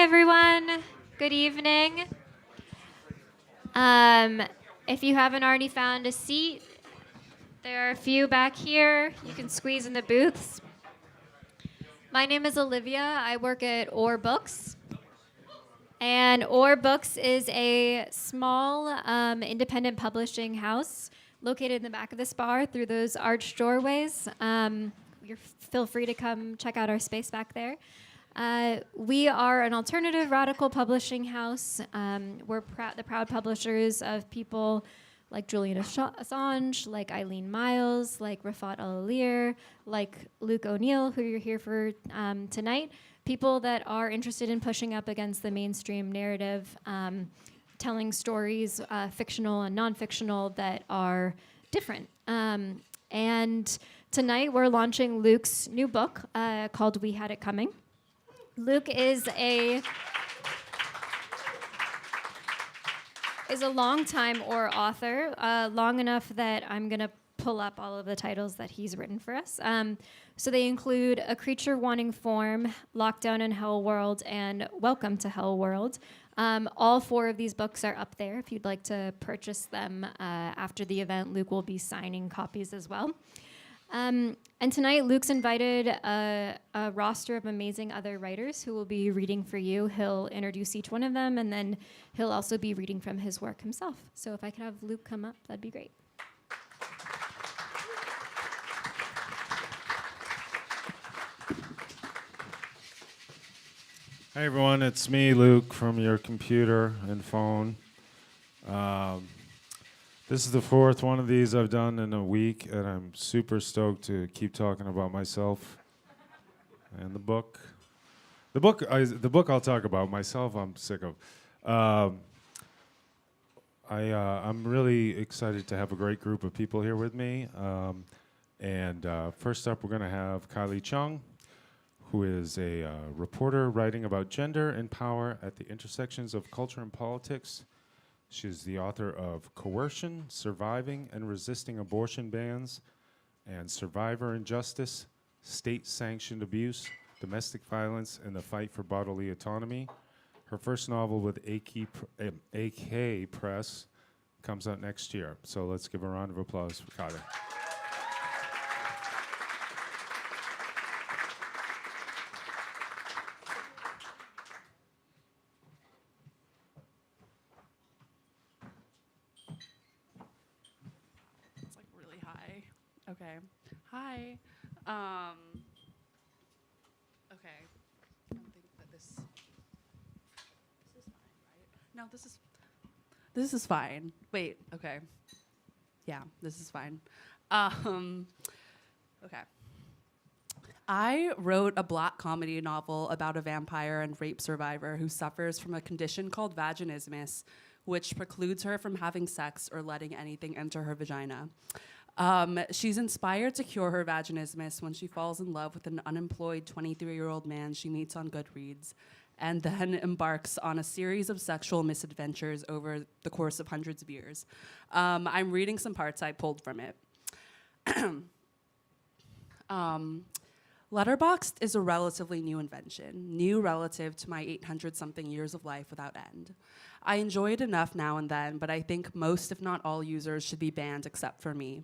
everyone. Good evening. Um, if you haven't already found a seat, there are a few back here. You can squeeze in the booths. My name is Olivia. I work at Or Books. And Or Books is a small independent publishing house located in the back of this bar through those arched doorways. Feel free to come check out our space back there. We are an alternative radical publishing house. We're the proud publishers of people like Julian Assange, like Eileen Myles, like Rafat Al-Alir, like Luke O'Neill, who you're here for tonight. People that are interested in pushing up against the mainstream narrative, telling stories, fictional and non-fictional, that are different. And tonight we're launching Luke's new book called We Had It Coming. Luke is a long-time Or author, long enough that I'm going to pull up all of the titles that he's written for us. So they include A Creature Wanting Form, Lockdown in Hell World, and Welcome to Hell World. All four of these books are up there. If you'd like to purchase them after the event, Luke will be signing copies as well. And tonight, Luke's invited a roster of amazing other writers who will be reading for you. He'll introduce each one of them, and then he'll also be reading from his work himself. So if I could have Luke come up, that'd be great. Hey everyone, it's me, Luke, from your computer and phone. This is the fourth one of these I've done in a week, and I'm super stoked to keep talking about myself and the book. The book I'll talk about. Myself, I'm sick of. I'm really excited to have a great group of people here with me. First up, we're going to have Kylie Chung, who is a reporter writing about gender and power at the intersections of culture and politics. She's the author of Coercion, Surviving and Resisting Abortion Bans, and Survivor Injustice, State-Sanctioned Abuse, Domestic Violence, and the Fight for Bodily Autonomy. Her first novel with AK Press comes out next year. So let's give a round of applause for Kylie. Okay. Hi. Okay. I don't think that this is fine, right? No, this is fine. Wait. Okay. Yeah, this is fine. Okay. I wrote a Black comedy novel about a vampire and rape survivor who suffers from a condition called vaginismus, which precludes her from having sex or letting anything enter her vagina. She's inspired to cure her vaginismus when she falls in love with an unemployed 23-year-old man she meets on Goodreads, and then embarks on a series of sexual misadventures over the course of hundreds of years. I'm reading some parts I pulled from it. Letterboxd is a relatively new invention, new relative to my 800-something years of life without end. I enjoy it enough now and then, but I think most, if not all, users should be banned except for me.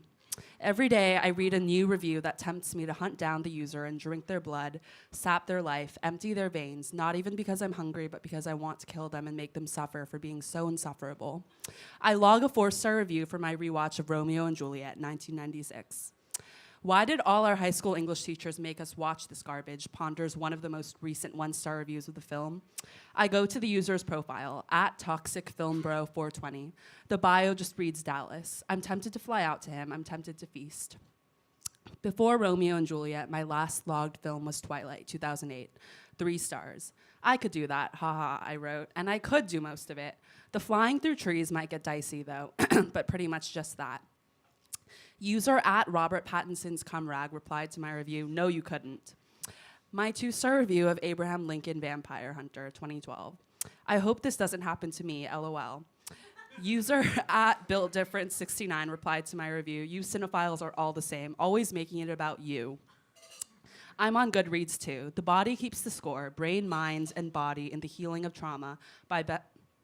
Every day, I read a new review that tempts me to hunt down the user and drink their blood, sap their life, empty their veins, not even because I'm hungry, but because I want to kill them and make them suffer for being so insufferable. I log a 4-star review for my rewatch of Romeo and Juliet, 1996. Why did all our high school English teachers make us watch this garbage, ponders one of the most recent 1-star reviews of the film. I go to the user's profile, @ToxicFilmBro420. The bio just reads Dallas. I'm tempted to fly out to him. I'm tempted to feast. Before Romeo and Juliet, my last logged film was Twilight, 2008. 3 stars. I could do that, haha, I wrote, and I could do most of it. The flying through trees might get dicey, though, but pretty much just that. User @Robert Pattinson's Cumrag replied to my review, no, you couldn't. My 2-star review of Abraham Lincoln Vampire Hunter, 2012. I hope this doesn't happen to me, LOL. User @BuiltDifferent69 replied to my review, you cinephiles are all the same, always making it about you. I'm on Goodreads too. The Body Keeps the Score, Brain, Minds, and Body in the Healing of Trauma by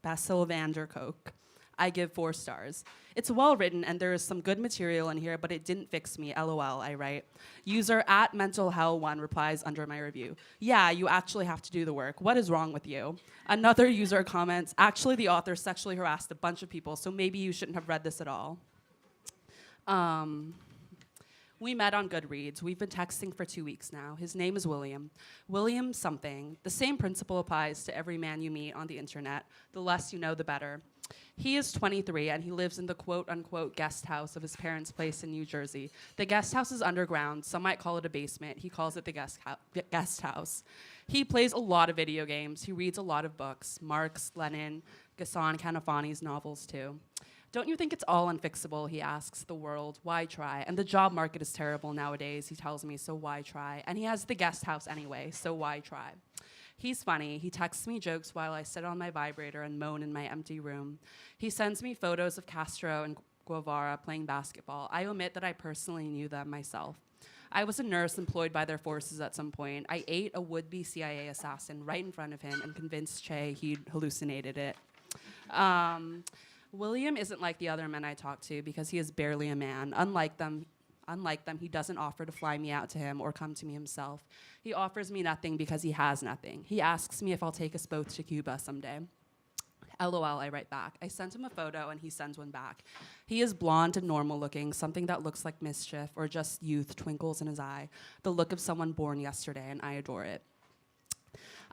Basil van der Kolk. I give 4 stars. It's well written and there is some good material in here, but it didn't fix me, LOL, I write. User at mentalhell1 replies under my review. Yeah, you actually have to do the work. What is wrong with you? Another user comments, actually the author sexually harassed a bunch of people, so maybe you shouldn't have read this at all. We met on Goodreads. We've been texting for 2 weeks now. His name is William. William something. The same principle applies to every man you meet on the internet. The less you know, the better. He is 23 and he lives in the quote-unquote guest house of his parents' place in New Jersey. The guest house is underground. Some might call it a basement. He calls it the guest house. He plays a lot of video games. He reads a lot of books. Marx, Lenin, Ghassan Kanafani's novels too. Don't you think it's all unfixable, he asks the world, why try? And the job market is terrible nowadays, he tells me, so why try? And he has the guest house anyway, so why try? He's funny, he texts me jokes while I sit on my vibrator and moan in my empty room. He sends me photos of Castro and Guevara playing basketball. I omit that I personally knew them myself. I was a nurse employed by their forces at some point. I ate a would-be CIA assassin right in front of him and convinced Che he'd hallucinated it. William isn't like the other men I talk to because he is barely a man. Unlike them, he doesn't offer to fly me out to him or come to me himself. He offers me nothing because he has nothing. He asks me if I'll take us both to Cuba someday. LOL, I write back. I sent him a photo and he sends one back. He is blonde and normal looking, something that looks like mischief or just youth twinkles in his eye, the look of someone born yesterday, and I adore it.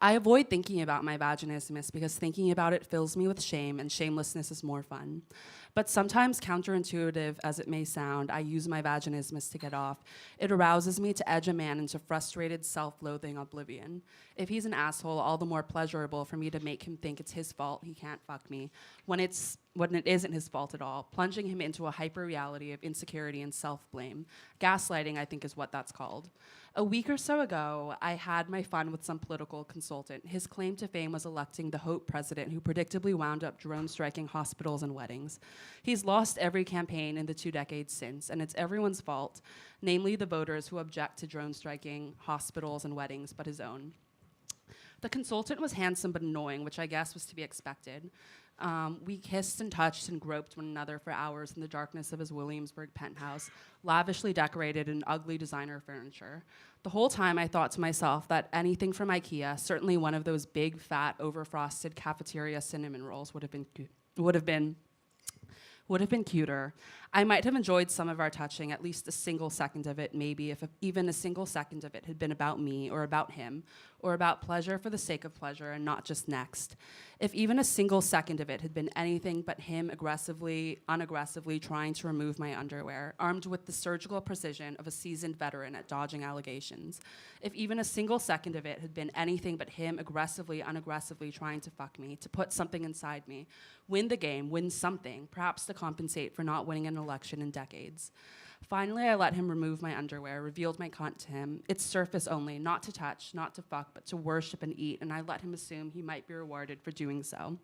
I avoid thinking about my vaginismus because thinking about it fills me with shame, and shamelessness is more fun. But sometimes, counterintuitive as it may sound, I use my vaginismus to get off. It arouses me to edge a man into frustrated, self-loathing oblivion. If he's an asshole, all the more pleasurable for me to make him think it's his fault he can't fuck me, when it isn't his fault at all, plunging him into a hyper-reality of insecurity and self-blame. Gaslighting, I think, is what that's called. A week or so ago, I had my fun with some political consultant. His claim to fame was electing the Hope president who predictably wound up drone-striking hospitals and weddings. He's lost every campaign in the 2 decades since, and it's everyone's fault, namely the voters who object to drone-striking hospitals and weddings, but his own. The consultant was handsome but annoying, which I guess was to be expected. We kissed and touched and groped one another for hours in the darkness of his Williamsburg penthouse, lavishly decorated in ugly designer furniture. The whole time I thought to myself that anything from IKEA, certainly one of those big, fat, overfrosted cafeteria cinnamon rolls would have been cuter. I might have enjoyed some of our touching, at least a single second of it, maybe, if even a single second of it had been about me or about him, or about pleasure for the sake of pleasure and not just next. If even a single second of it had been anything but him unaggressively trying to remove my underwear, armed with the surgical precision of a seasoned veteran at dodging allegations. If even a single second of it had been anything but him unaggressively trying to fuck me, to put something inside me, win the game, win something, perhaps to compensate for not winning an election in decades. Finally, I let him remove my underwear, revealed my cunt to him. It's surface only, not to touch, not to fuck, but to worship and eat, and I let him assume he might be rewarded for doing so.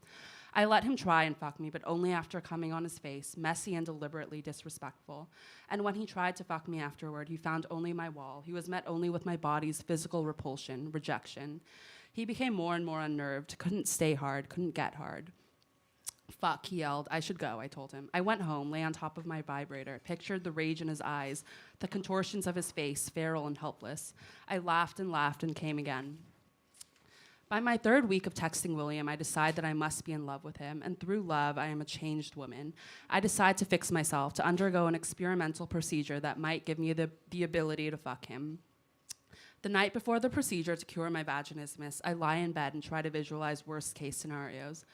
I let him try and fuck me, but only after coming on his face, messy and deliberately disrespectful. And when he tried to fuck me afterward, he found only my wall. He was met only with my body's physical repulsion, rejection. He became more and more unnerved, couldn't stay hard, couldn't get hard. Fuck, he yelled. I should go, I told him. I went home, lay on top of my vibrator, pictured the rage in his eyes, the contortions of his face, feral and helpless. I laughed and came again. By my 3rd week of texting William, I decide that I must be in love with him, and through love, I am a changed woman. I decide to fix myself, to undergo an experimental procedure that might give me the ability to fuck him. The night before the procedure to cure my vaginismus, I lie in bed and try to visualize worst-case scenarios.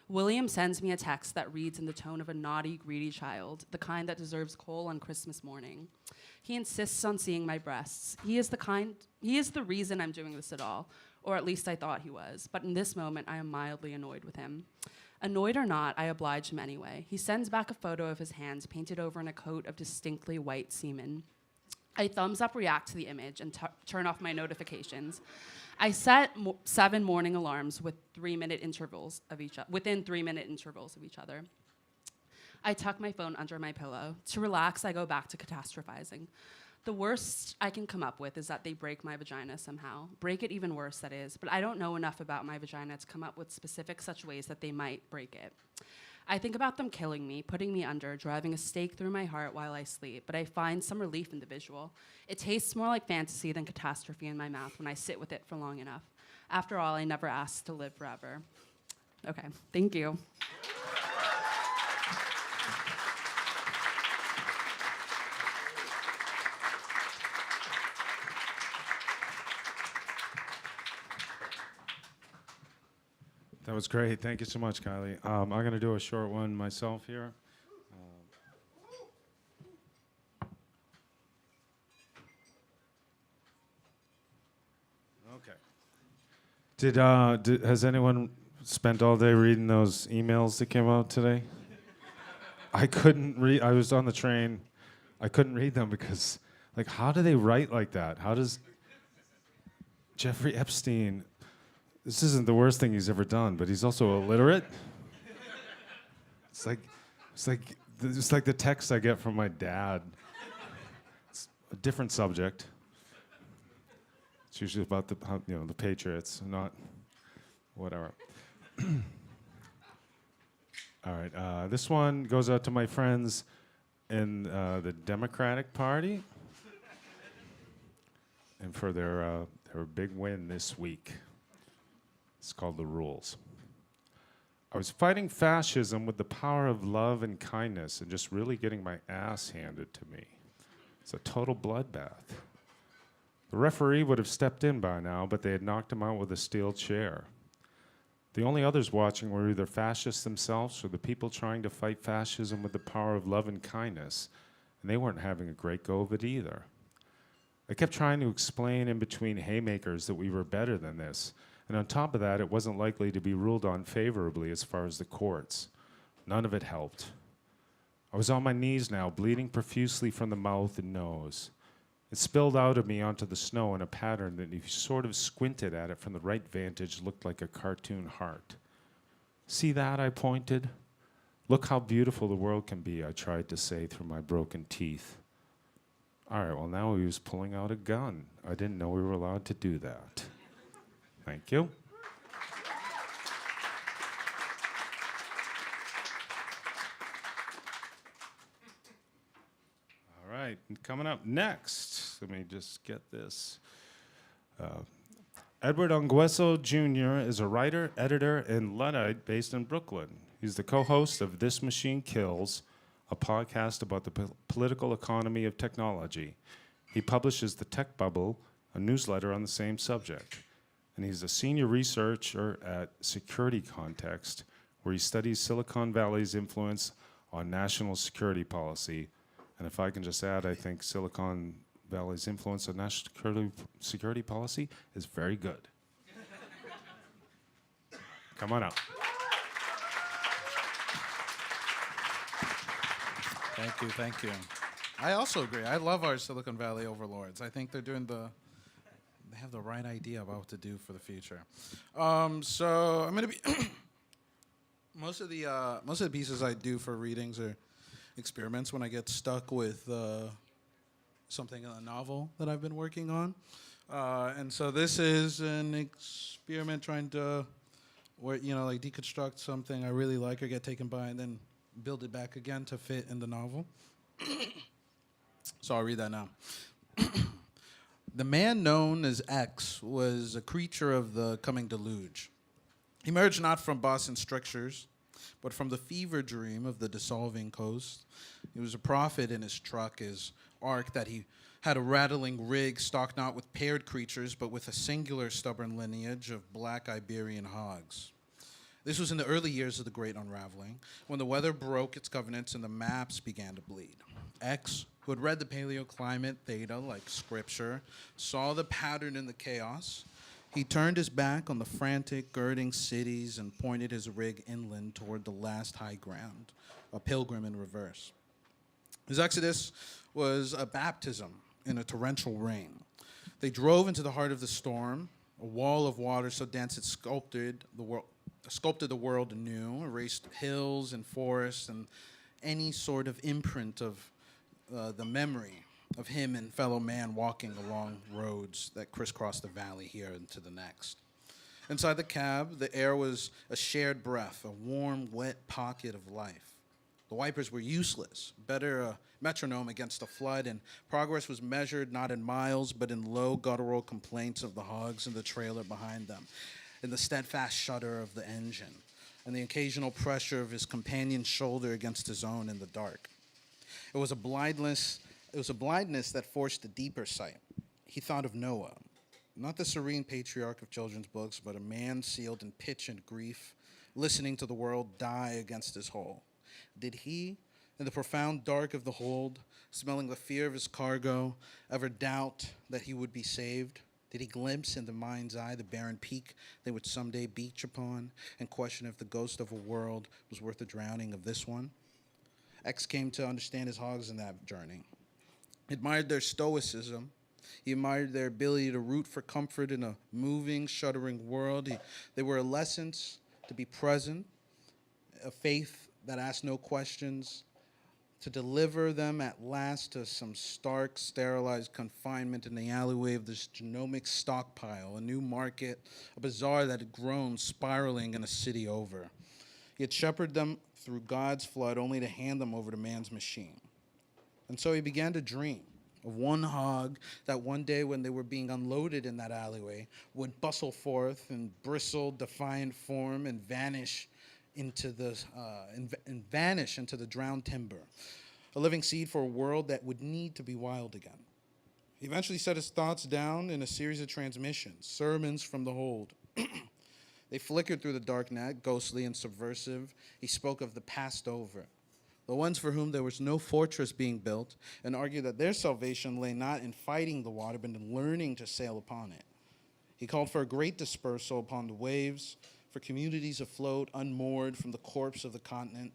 William sends me a text that reads in the tone of a naughty, greedy child, the kind that deserves coal on Christmas morning. He insists on seeing my breasts. He is the reason I'm doing this at all, or at least I thought he was, but in this moment I am mildly annoyed with him. Annoyed or not, I oblige him anyway. He sends back a photo of his hands painted over in a coat of distinctly white semen. I thumbs up react to the image and turn off my notifications. I set 7 morning alarms with 3-minute intervals of within 3-minute intervals of each other. I tuck my phone under my pillow. To relax, I go back to catastrophizing. The worst I can come up with is that they break my vagina somehow. Break it even worse, that is. But I don't know enough about my vagina to come up with specific such ways that they might break it. I think about them killing me, putting me under, driving a stake through my heart while I sleep, but I find some relief in the visual. It tastes more like fantasy than catastrophe in my mouth when I sit with it for long enough. After all, I never asked to live forever. Okay, thank you. That was great. Thank you so much, Kylie. I'm going to do a short one myself here. Okay. Has anyone spent all day reading those emails that came out today? I couldn't read. I was on the train. I couldn't read them because, like, how do they write like that? How does Jeffrey Epstein? This isn't the worst thing he's ever done, but he's also illiterate. It's like the text I get from my dad. It's a different subject. It's usually about the Patriots, not whatever. All right, this one goes out to my friends in the Democratic Party, and for their big win this week. It's called The Rules. I was fighting fascism with the power of love and kindness and just really getting my ass handed to me. It's a total bloodbath. The referee would have stepped in by now, but they had knocked him out with a steel chair. The only others watching were either fascists themselves or the people trying to fight fascism with the power of love and kindness, and they weren't having a great go of it either. I kept trying to explain in between haymakers that we were better than this, and on top of that, it wasn't likely to be ruled on favorably as far as the courts. None of it helped. I was on my knees now, bleeding profusely from the mouth and nose. It spilled out of me onto the snow in a pattern that, if you sort of squinted at it from the right vantage, looked like a cartoon heart. See that? I pointed. Look how beautiful the world can be, I tried to say through my broken teeth. All right, well, now he was pulling out a gun. I didn't know we were allowed to do that. Thank you. All right, and coming up next, let me just get this. Edward Ongweso Jr. is a writer, editor, and Luddite based in Brooklyn. He's the co-host of This Machine Kills, a podcast about the political economy of technology. He publishes The Tech Bubble, a newsletter on the same subject. And he's a senior researcher at Security Context, where he studies Silicon Valley's influence on national security policy. And if I can just add, I think Silicon Valley's influence on national security policy is very good. Come on up. Thank you. I also agree. I love our Silicon Valley overlords. I think they have the right idea about what to do for the future. So I'm gonna be most of the pieces I do for readings are experiments when I get stuck with something in a novel that I've been working on, and so this is an experiment trying to deconstruct something I really like or get taken by, and then build it back again to fit in the novel. So I'll read that now. The man known as X was a creature of the coming deluge. He emerged not from Boston strictures, but from the fever dream of the dissolving coast. He was a prophet in his truck, his ark, that he had a rattling rig stocked not with paired creatures, but with a singular stubborn lineage of black Iberian hogs. This was in the early years of the Great Unraveling, when the weather broke its covenants and the maps began to bleed. X, who had read the paleoclimate theta like scripture, saw the pattern in the chaos. He turned his back on the frantic, girding cities and pointed his rig inland toward the last high ground, a pilgrim in reverse. His exodus was a baptism in a torrential rain. They drove into the heart of the storm, a wall of water so dense it sculpted the world anew, erased hills and forests and any sort of imprint of the memory of him and fellow man walking along roads that crisscross the valley here into the next. Inside the cab, the air was a shared breath, a warm, wet pocket of life. The wipers were useless, better a metronome against a flood, and progress was measured not in miles, but in low guttural complaints of the hogs in the trailer behind them, in the steadfast shudder of the engine, and the occasional pressure of his companion's shoulder against his own in the dark. It was a blindness that forced a deeper sight. He thought of Noah, not the serene patriarch of children's books, but a man sealed in pitch and grief, listening to the world die against his hull. Did he, in the profound dark of the hold, smelling the fear of his cargo, ever doubt that he would be saved? Did he glimpse in the mind's eye the barren peak they would someday beach upon and question if the ghost of a world was worth the drowning of this one? X came to understand his hogs in that journey. He admired their stoicism. He admired their ability to root for comfort in a moving, shuddering world. They were lessons to be present, a faith that asked no questions, to deliver them at last to some stark, sterilized confinement in the alleyway of this genomic stockpile, a new market, a bazaar that had grown, spiraling in a city over. He had shepherded them through God's flood only to hand them over to man's machine. And so he began to dream of one hog that one day when they were being unloaded in that alleyway would bustle forth in bristled, defiant form and vanish into the drowned timber, a living seed for a world that would need to be wild again. He eventually set his thoughts down in a series of transmissions, sermons from the hold. They flickered through the dark net, ghostly and subversive. He spoke of the passed over, the ones for whom there was no fortress being built, and argued that their salvation lay not in fighting the water, but in learning to sail upon it. He called for a great dispersal upon the waves, for communities afloat, unmoored from the corpse of the continent,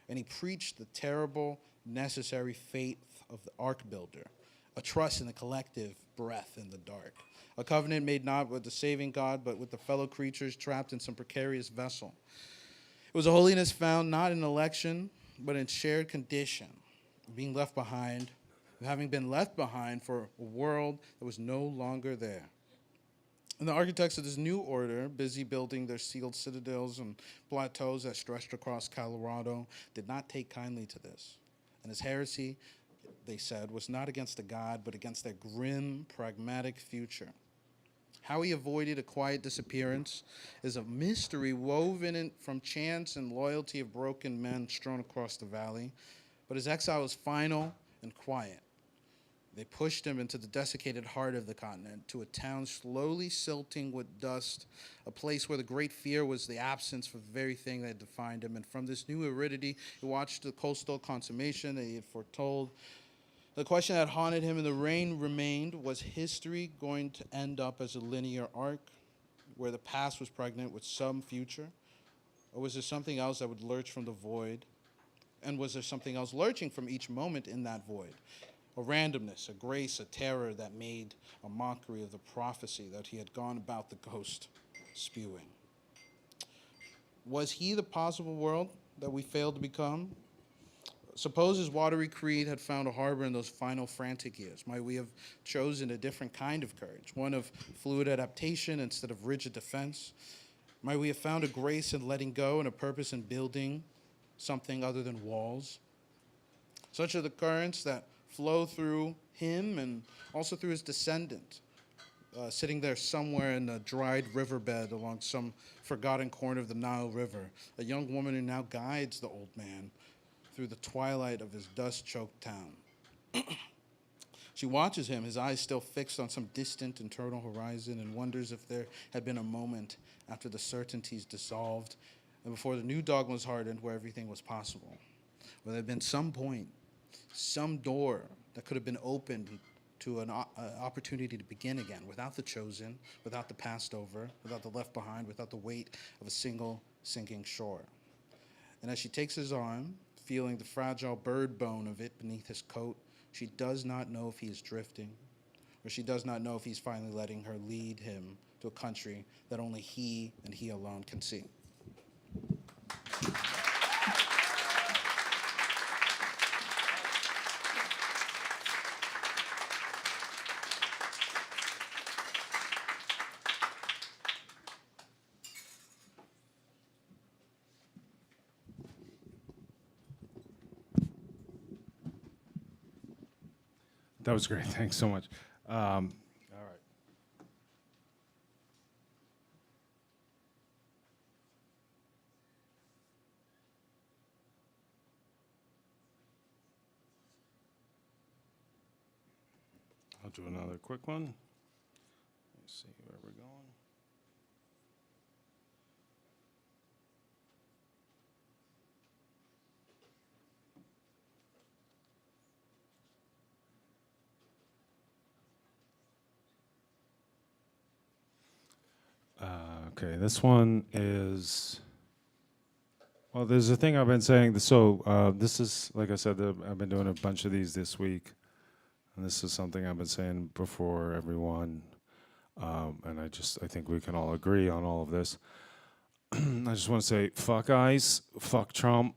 and he preached the terrible, necessary faith of the ark builder, a trust in the collective breath in the dark, a covenant made not with the saving God, but with the fellow creatures trapped in some precarious vessel. It was a holiness found not in election, but in shared condition, being left behind, having been left behind for a world that was no longer there. And the architects of this new order, busy building their sealed citadels and plateaus that stretched across Colorado, did not take kindly to this. And his heresy, they said, was not against the God, but against their grim, pragmatic future. How he avoided a quiet disappearance is a mystery woven from chance and loyalty of broken men strewn across the valley. But his exile was final and quiet. They pushed him into the desiccated heart of the continent, to a town slowly silting with dust, a place where the great fear was the absence of the very thing that had defined him. And from this new aridity, he watched the coastal consummation that he had foretold. The question that haunted him in the rain remained, was history going to end up as a linear arc, where the past was pregnant with some future? Or was there something else that would lurch from the void? And was there something else lurching from each moment in that void? A randomness, a grace, a terror that made a mockery of the prophecy that he had gone about the ghost spewing. Was he the possible world that we failed to become? Suppose his watery creed had found a harbor in those final frantic years. Might we have chosen a different kind of courage, one of fluid adaptation instead of rigid defense? Might we have found a grace in letting go and a purpose in building something other than walls? Such are the currents that flow through him and also through his descendant, sitting there somewhere in a dried riverbed along some forgotten corner of the Nile River, a young woman who now guides the old man through the twilight of his dust-choked town. She watches him, his eyes still fixed on some distant internal horizon, and wonders if there had been a moment after the certainties dissolved and before the new dogmas hardened where everything was possible, where there had been some point, some door that could have been opened to an opportunity to begin again, without the chosen, without the passed over, without the left behind, without the weight of a single sinking shore. And as she takes his arm, feeling the fragile bird bone of it beneath his coat, she does not know if he is drifting, or she does not know if he's finally letting her lead him to a country that only he and he alone can see. That was great. Thanks so much. All right. I'll do another quick one. Let's see where we're going. Okay, this one is. Well, there's a thing I've been saying. So this is, like I said, I've been doing a bunch of these this week, and this is something I've been saying before everyone, and I think we can all agree on all of this. I just want to say, fuck ICE, fuck Trump,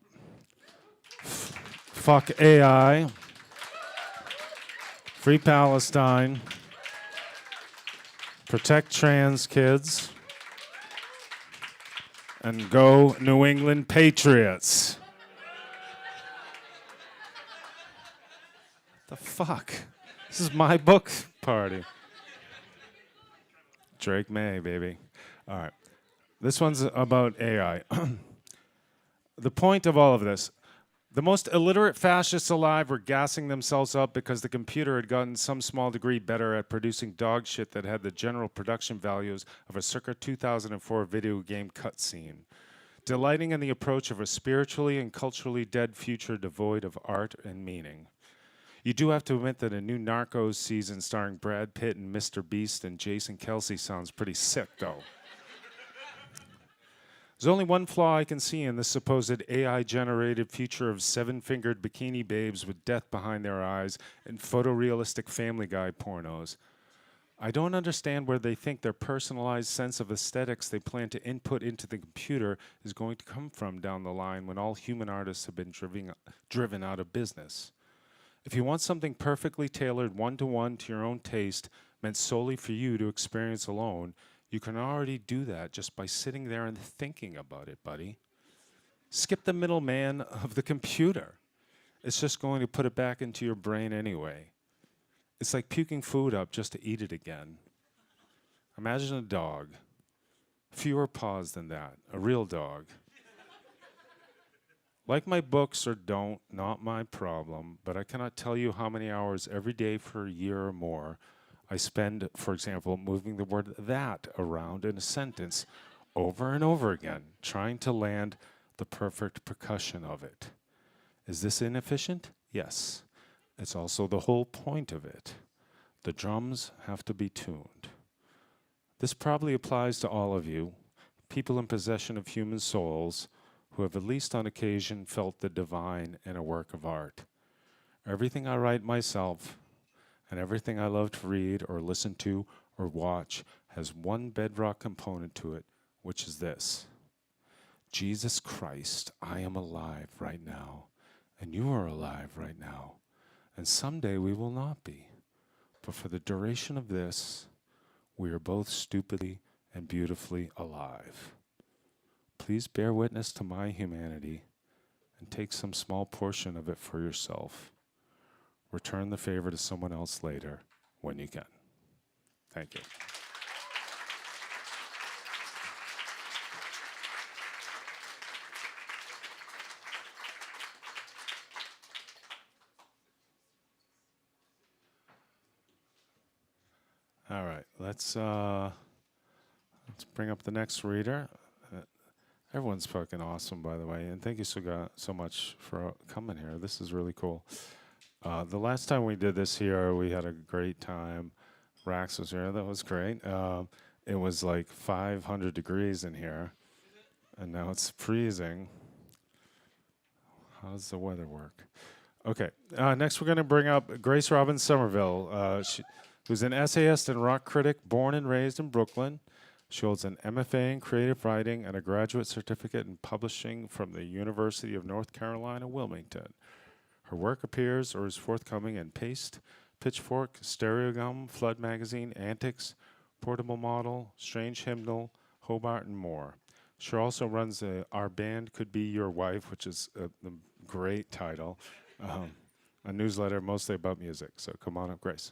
fuck AI, free Palestine, protect trans kids, and go New England Patriots. The fuck? This is my book party. Drake May, baby. All right. This one's about AI. The point of all of this, the most illiterate fascists alive were gassing themselves up because the computer had gotten some small degree better at producing dog shit that had the general production values of a circa 2004 video game cutscene, delighting in the approach of a spiritually and culturally dead future devoid of art and meaning. You do have to admit that a new Narcos season starring Brad Pitt and Mr. Beast and Jason Kelsey sounds pretty sick, though. There's only one flaw I can see in this supposed AI-generated future of seven-fingered bikini babes with death behind their eyes and photorealistic Family Guy pornos. I don't understand where they think their personalized sense of aesthetics they plan to input into the computer is going to come from down the line when all human artists have been driven out of business. If you want something perfectly tailored one-to-one to your own taste, meant solely for you to experience alone, you can already do that just by sitting there and thinking about it, buddy. Skip the middleman of the computer. It's just going to put it back into your brain anyway. It's like puking food up just to eat it again. Imagine a dog. Fewer paws than that. A real dog. Like my books or don't, not my problem, but I cannot tell you how many hours every day for a year or more I spend, for example, moving the word that around in a sentence over and over again, trying to land the perfect percussion of it. Is this inefficient? Yes. It's also the whole point of it. The drums have to be tuned. This probably applies to all of you, people in possession of human souls who have at least on occasion felt the divine in a work of art. Everything I write myself and everything I love to read or listen to or watch has one bedrock component to it, which is this. Jesus Christ, I am alive right now, and you are alive right now, and someday we will not be. But for the duration of this, we are both stupidly and beautifully alive. Please bear witness to my humanity and take some small portion of it for yourself. Return the favor to someone else later when you can. Thank you. All right, let's bring up the next reader. Everyone's fucking awesome, by the way, and thank you so much for coming here. This is really cool. The last time we did this here, we had a great time. Rax was here. That was great. It was like 500 degrees in here, and now it's freezing. How does the weather work? Okay. Next, we're going to bring up Grace Robbins Somerville, who's an essayist and rock critic, born and raised in Brooklyn. She holds an MFA in creative writing and a graduate certificate in publishing from the University of North Carolina, Wilmington. Her work appears or is forthcoming in Paste, Pitchfork, Stereogum, Flood Magazine, Antics, Portable Model, Strange Hymnal, Hobart, and more. She also runs Our Band Could Be Your Wife, which is a great title. a newsletter mostly about music. So come on up, Grace.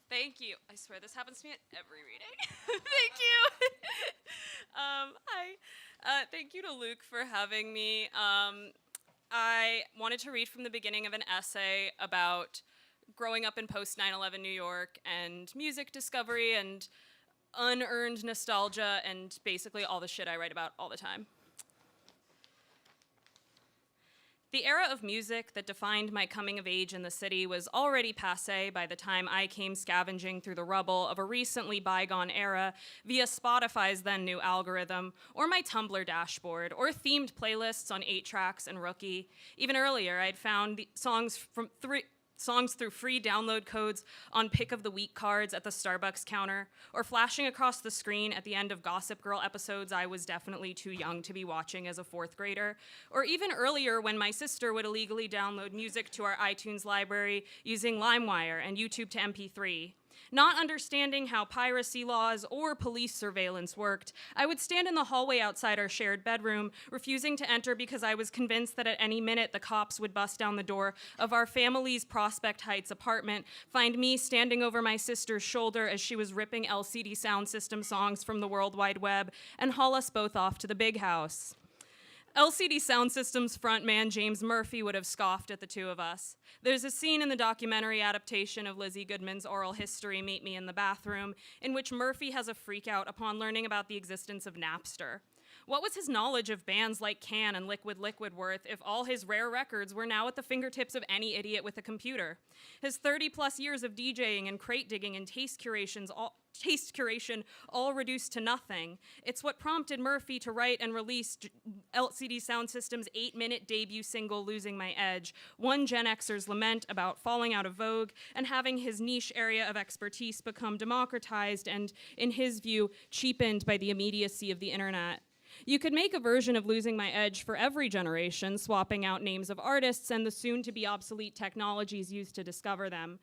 Thank you. I swear this happens to me at every reading. Thank you. Hi. Thank you to Luke for having me. I wanted to read from the beginning of an essay about growing up in post 9/11 New York and music discovery and unearned nostalgia and basically all the shit I write about all the time. The era of music that defined my coming of age in the city was already passé by the time I came scavenging through the rubble of a recently bygone era via Spotify's then new algorithm, or my Tumblr dashboard, or themed playlists on 8-Tracks and Rookie. Even earlier, I'd found the songs through free download codes on pick of the week cards at the Starbucks counter, or flashing across the screen at the end of Gossip Girl episodes I was definitely too young to be watching as a 4th grader, or even earlier when my sister would illegally download music to our iTunes library using LimeWire and YouTube to MP3. Not understanding how piracy laws or police surveillance worked, I would stand in the hallway outside our shared bedroom, refusing to enter because I was convinced that at any minute the cops would bust down the door of our family's Prospect Heights apartment, find me standing over my sister's shoulder as she was ripping LCD Sound System songs from the World Wide Web, and haul us both off to the big house. LCD Sound System's frontman James Murphy would have scoffed at the two of us. There's a scene in the documentary adaptation of Lizzie Goodman's oral history, Meet Me in the Bathroom, in which Murphy has a freak out upon learning about the existence of Napster. What was his knowledge of bands like Can and Liquid Liquid worth if all his rare records were now at the fingertips of any idiot with a computer? His 30-plus years of DJing and crate digging and taste curation all reduced to nothing. It's what prompted Murphy to write and release LCD Sound System's 8-minute debut single, Losing My Edge, one Gen Xer's lament about falling out of vogue and having his niche area of expertise become democratized and, in his view, cheapened by the immediacy of the internet. You could make a version of Losing My Edge for every generation, swapping out names of artists and the soon-to-be obsolete technologies used to discover them.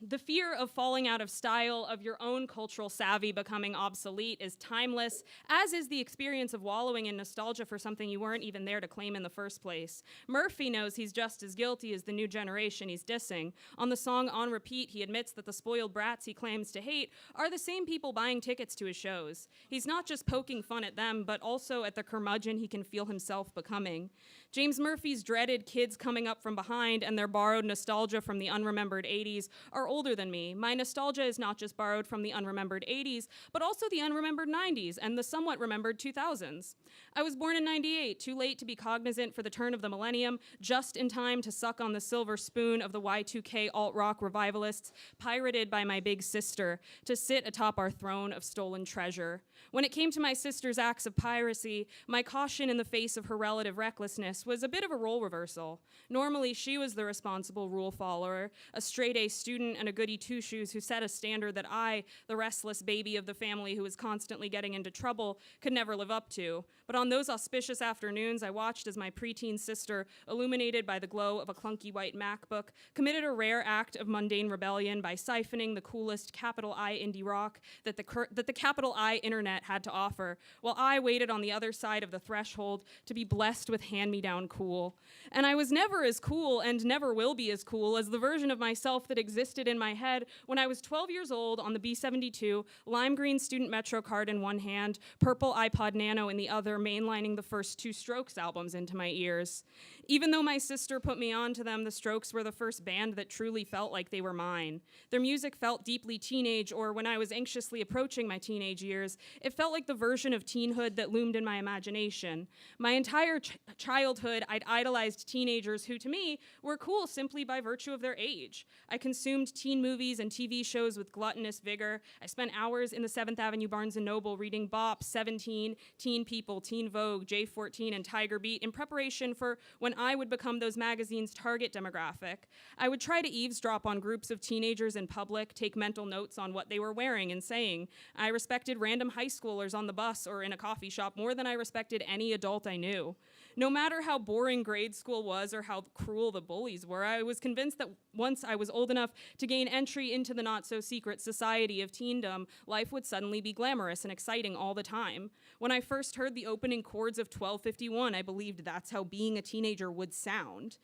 The fear of falling out of style, of your own cultural savvy becoming obsolete, is timeless, as is the experience of wallowing in nostalgia for something you weren't even there to claim in the first place. Murphy knows he's just as guilty as the new generation he's dissing. On the song On Repeat, he admits that the spoiled brats he claims to hate are the same people buying tickets to his shows. He's not just poking fun at them, but also at the curmudgeon he can feel himself becoming. James Murphy's dreaded kids coming up from behind and their borrowed nostalgia from the unremembered 80s are older than me. My nostalgia is not just borrowed from the unremembered 80s, but also the unremembered 90s and the somewhat remembered 2000s. I was born in 98, too late to be cognizant for the turn of the millennium, just in time to suck on the silver spoon of the Y2K alt-rock revivalists, pirated by my big sister, to sit atop our throne of stolen treasure. When it came to my sister's acts of piracy, my caution in the face of her relative recklessness was a bit of a role reversal. Normally, she was the responsible rule follower, a straight-A student and a goody two-shoes who set a standard that I, the restless baby of the family who was constantly getting into trouble, could never live up to. But on those auspicious afternoons, I watched as my preteen sister, illuminated by the glow of a clunky white MacBook, committed a rare act of mundane rebellion by siphoning the coolest capital I indie rock that the capital I internet had to offer, while I waited on the other side of the threshold to be blessed with hand-me-down cool. And I was never as cool and never will be as cool as the version of myself that existed in my head when I was 12 years old on the B-72, lime green student Metro card in one hand, purple iPod Nano in the other, mainlining the first two Strokes albums into my ears. Even though my sister put me on to them, the Strokes were the first band that truly felt like they were mine. Their music felt deeply teenage, or when I was anxiously approaching my teenage years, it felt like the version of teenhood that loomed in my imagination. My entire childhood, I'd idolized teenagers who, to me, were cool simply by virtue of their age. I consumed teen movies and TV shows with gluttonous vigor. I spent hours in the 7th Avenue Barnes & Noble reading Bop, 17, Teen People, Teen Vogue, J14, and Tiger Beat in preparation for when I would become those magazines' target demographic. I would try to eavesdrop on groups of teenagers in public, take mental notes on what they were wearing and saying. I respected random high schoolers on the bus or in a coffee shop more than I respected any adult I knew. No matter how boring grade school was or how cruel the bullies were, I was convinced that once I was old enough to gain entry into the not-so-secret society of teendom, life would suddenly be glamorous and exciting all the time. When I first heard the opening chords of 1251, I believed that's how being a teenager would sound.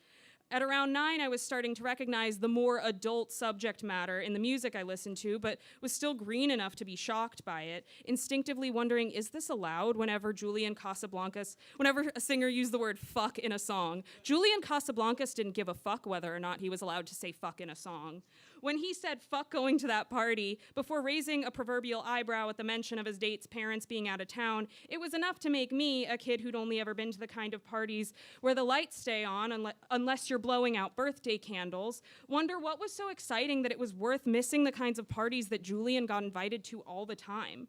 At around 9, I was starting to recognize the more adult subject matter in the music I listened to, but was still green enough to be shocked by it, instinctively wondering, is this allowed whenever whenever a singer used the word fuck in a song? Julian Casablancas didn't give a fuck whether or not he was allowed to say fuck in a song. When he said fuck going to that party, before raising a proverbial eyebrow at the mention of his date's parents being out of town, it was enough to make me, a kid who'd only ever been to the kind of parties where the lights stay on unless you're blowing out birthday candles, wonder what was so exciting that it was worth missing the kinds of parties that Julian got invited to all the time.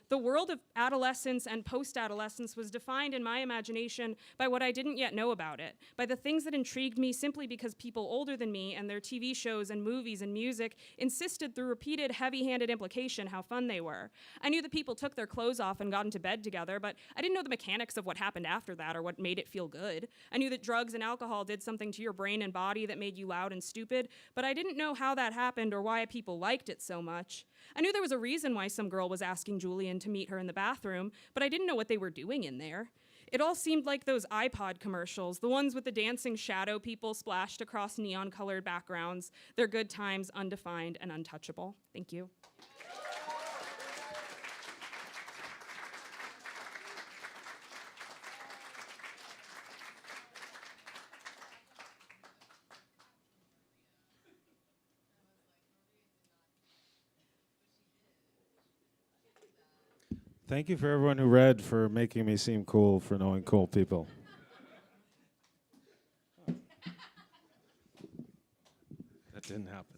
The world of adolescence and post-adolescence was defined in my imagination by what I didn't yet know about it, by the things that intrigued me simply because people older than me and their TV shows and movies and music insisted through repeated heavy-handed implication how fun they were. I knew that people took their clothes off and got into bed together, but I didn't know the mechanics of what happened after that or what made it feel good. I knew that drugs and alcohol did something to your brain and body that made you loud and stupid, but I didn't know how that happened or why people liked it so much. I knew there was a reason why some girl was asking Julian to meet her in the bathroom, but I didn't know what they were doing in there. It all seemed like those iPod commercials, the ones with the dancing shadow people splashed across neon-colored backgrounds, their good times undefined and untouchable. Thank you. Thank you for everyone who read, for making me seem cool, for knowing cool people. That didn't happen.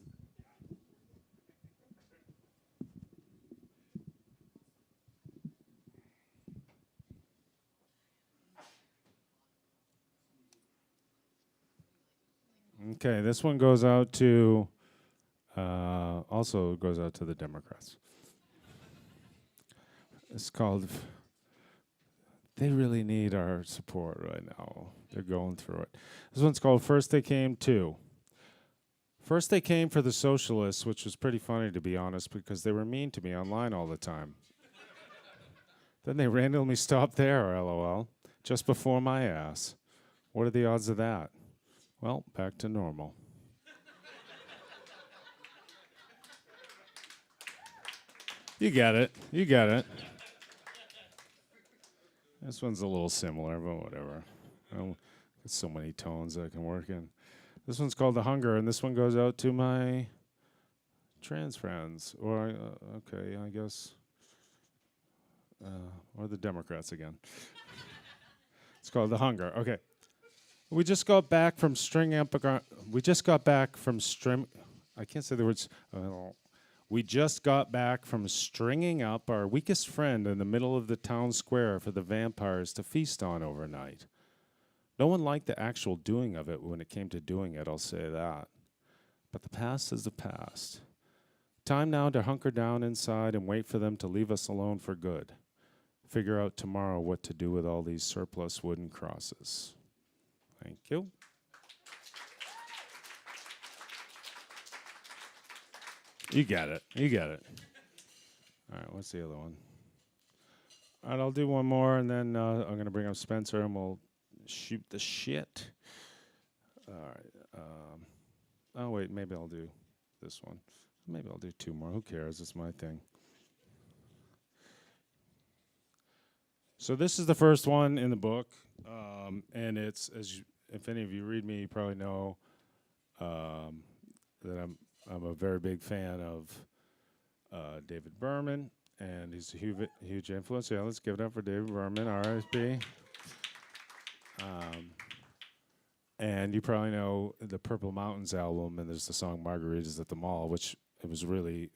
Okay, this one goes out to, also goes out to the Democrats. It's called, they really need our support right now. They're going through it. This one's called First They Came To. First they came for the socialists, which was pretty funny to be honest, because they were mean to me online all the time. Then they randomly stopped there, LOL, just before my ass. What are the odds of that? Well, back to normal. You get it. You get it. This one's a little similar, but whatever. There's so many tones I can work in. This one's called The Hunger, and this one goes out to my trans friends. Or, okay, I guess, or the Democrats again. It's called The Hunger. Okay. We just got back from stringing up I can't say the words. We just got back from stringing up our weakest friend in the middle of the town square for the vampires to feast on overnight. No one liked the actual doing of it when it came to doing it, I'll say that. But the past is the past. Time now to hunker down inside and wait for them to leave us alone for good. Figure out tomorrow what to do with all these surplus wooden crosses. Thank you. You got it. You got it. All right, what's the other one? All right, I'll do one more, and then I'm going to bring up Spencer, and we'll shoot the shit. All right. Oh, wait, maybe I'll do this one. Maybe I'll do two more. Who cares? It's my thing. So this is the first one in the book, and it's, if any of you read me, you probably know that I'm a very big fan of David Berman, and he's a huge influence. Yeah, let's give it up for David Berman, RSP. And you probably know the Purple Mountains album, and there's the song Margaritas at the Mall, which it was really,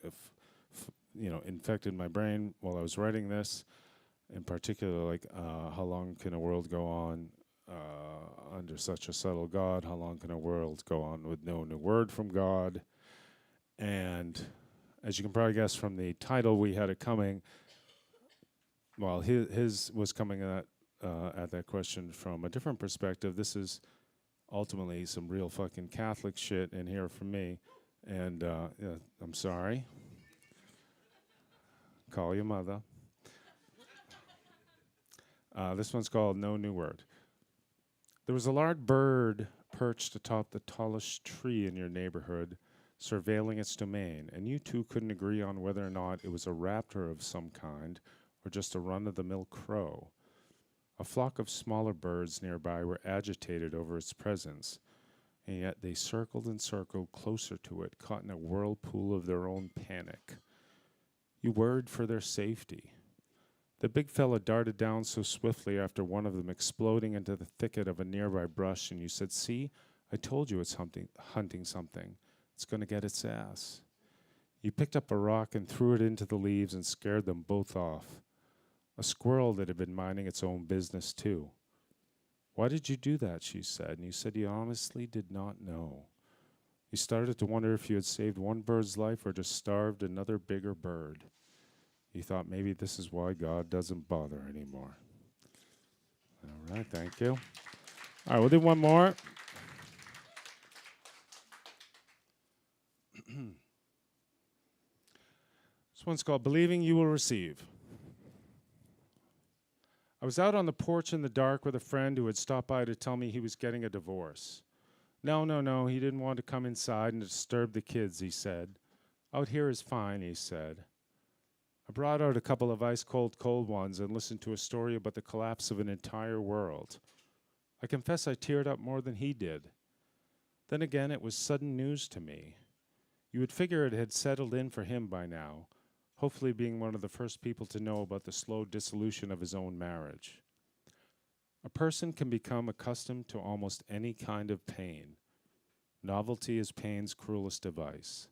infected my brain while I was writing this. In particular, like, how long can a world go on under such a subtle God, how long can a world go on with no new word from God? And as you can probably guess from the title, we had it coming. Well, his was coming at that question from a different perspective. This is ultimately some real fucking Catholic shit in here for me. And yeah, I'm sorry. Call your mother. This one's called No New Word. There was a large bird perched atop the tallest tree in your neighborhood, surveilling its domain, and you two couldn't agree on whether or not it was a raptor of some kind or just a run-of-the-mill crow. A flock of smaller birds nearby were agitated over its presence, and yet they circled and circled closer to it, caught in a whirlpool of their own panic. You worried for their safety. The big fella darted down so swiftly after one of them, exploding into the thicket of a nearby brush, and you said, "See, I told you it's hunting something. It's going to get its ass." You picked up a rock and threw it into the leaves and scared them both off. A squirrel that had been minding its own business, too. "Why did you do that?" she said, and you said you honestly did not know. You started to wonder if you had saved one bird's life or just starved another bigger bird. You thought maybe this is why God doesn't bother anymore. All right, thank you. All right, we'll do one more. This one's called Believing You Will Receive. I was out on the porch in the dark with a friend who had stopped by to tell me he was getting a divorce. No, he didn't want to come inside and disturb the kids, he said. Out here is fine, he said. I brought out a couple of ice-cold cold ones and listened to a story about the collapse of an entire world. I confess I teared up more than he did. Then again, it was sudden news to me. You would figure it had settled in for him by now, hopefully being one of the first people to know about the slow dissolution of his own marriage. A person can become accustomed to almost any kind of pain. Novelty is pain's cruelest device.